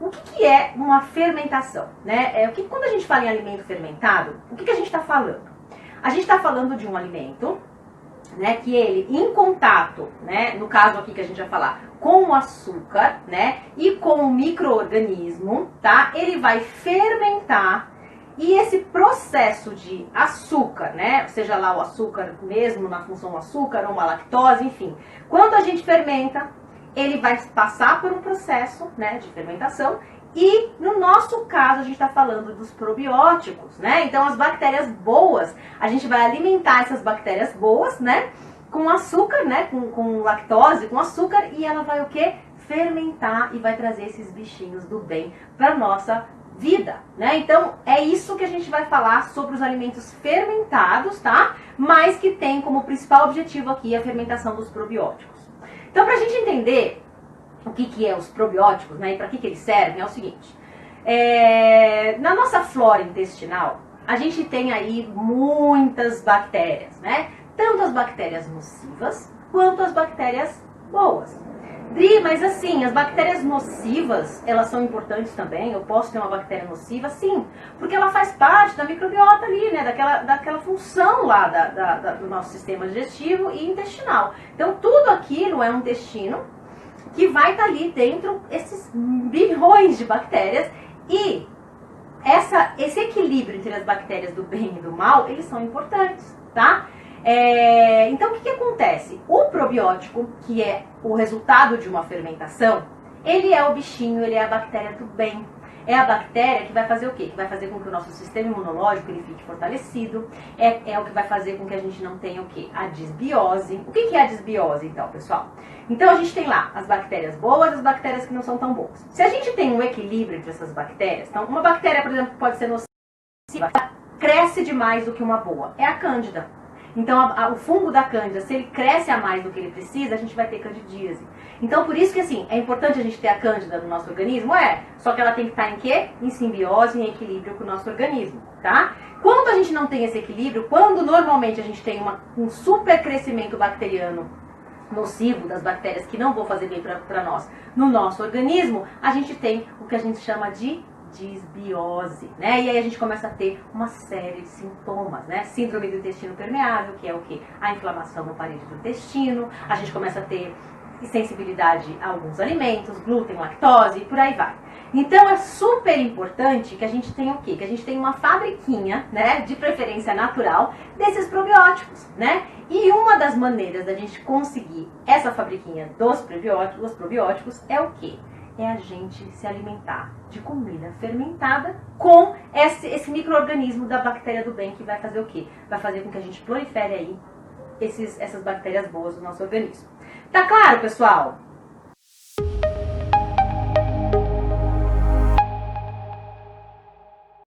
o que é uma fermentação, né? Quando a gente fala em alimento fermentado, o que a gente está falando? A gente está falando de um alimento, né, que ele, em contato, né, no caso aqui que a gente vai falar, com o açúcar, né, e com o micro-organismo, tá? Ele vai fermentar. E esse processo de açúcar, né, seja lá o açúcar mesmo, na função açúcar ou uma lactose, enfim, quando a gente fermenta, ele vai passar por um processo, né, de fermentação. E no nosso caso, a gente está falando dos probióticos, né? Então, as bactérias boas, a gente vai alimentar essas bactérias boas, né? Com açúcar, né? Com lactose, com açúcar, e ela vai o quê? Fermentar e vai trazer esses bichinhos do bem para nossa vida, né? Então, é isso que a gente vai falar sobre os alimentos fermentados, tá? Mas que tem como principal objetivo aqui a fermentação dos probióticos. Então, para a gente entender o que é os probióticos, né, e para que eles servem, é o seguinte. Na nossa flora intestinal, a gente tem aí muitas bactérias, né? Tanto as bactérias nocivas, quanto as bactérias boas. Dri, mas assim, as bactérias nocivas, elas são importantes também? Eu posso ter uma bactéria nociva? Sim, porque ela faz parte da microbiota ali, né? Daquela função lá do nosso sistema digestivo e intestinal. Então, tudo aquilo é um intestino que vai estar ali dentro esses bilhões de bactérias, e esse equilíbrio entre as bactérias do bem e do mal, eles são importantes, tá? Então, o que acontece? O probiótico, que é o resultado de uma fermentação, ele é o bichinho, ele é a bactéria do bem. É a bactéria que vai fazer o quê? Que vai fazer com que o nosso sistema imunológico ele fique fortalecido. É o que vai fazer com que a gente não tenha o quê? A disbiose. O que é a disbiose, então, pessoal? Então, a gente tem lá as bactérias boas e as bactérias que não são tão boas. Se a gente tem um equilíbrio entre essas bactérias, então, uma bactéria, por exemplo, que pode ser nociva, cresce demais do que uma boa. É a cândida. Então, o fungo da cândida, se ele cresce a mais do que ele precisa, a gente vai ter candidíase. Então, por isso que, assim, é importante a gente ter a cândida no nosso organismo? Só que ela tem que estar em quê? Em simbiose, em equilíbrio com o nosso organismo, tá? Quando a gente não tem esse equilíbrio, quando normalmente a gente tem um super crescimento bacteriano nocivo, das bactérias que não vão fazer bem para nós, no nosso organismo, a gente tem o que a gente chama de disbiose, né? E aí a gente começa a ter uma série de sintomas, né? Síndrome do intestino permeável, que é o quê? A inflamação na parede do intestino, a gente começa a ter sensibilidade a alguns alimentos, glúten, lactose e por aí vai. Então é super importante que a gente tenha o quê? Que a gente tenha uma fabriquinha, né, de preferência natural, desses probióticos, né? E uma das maneiras da gente conseguir essa fabriquinha dos probióticos é o quê? É a gente se alimentar de comida fermentada com esse micro-organismo da bactéria do bem, que vai fazer o quê? Vai fazer com que a gente prolifere aí essas bactérias boas do nosso organismo. Tá claro, pessoal?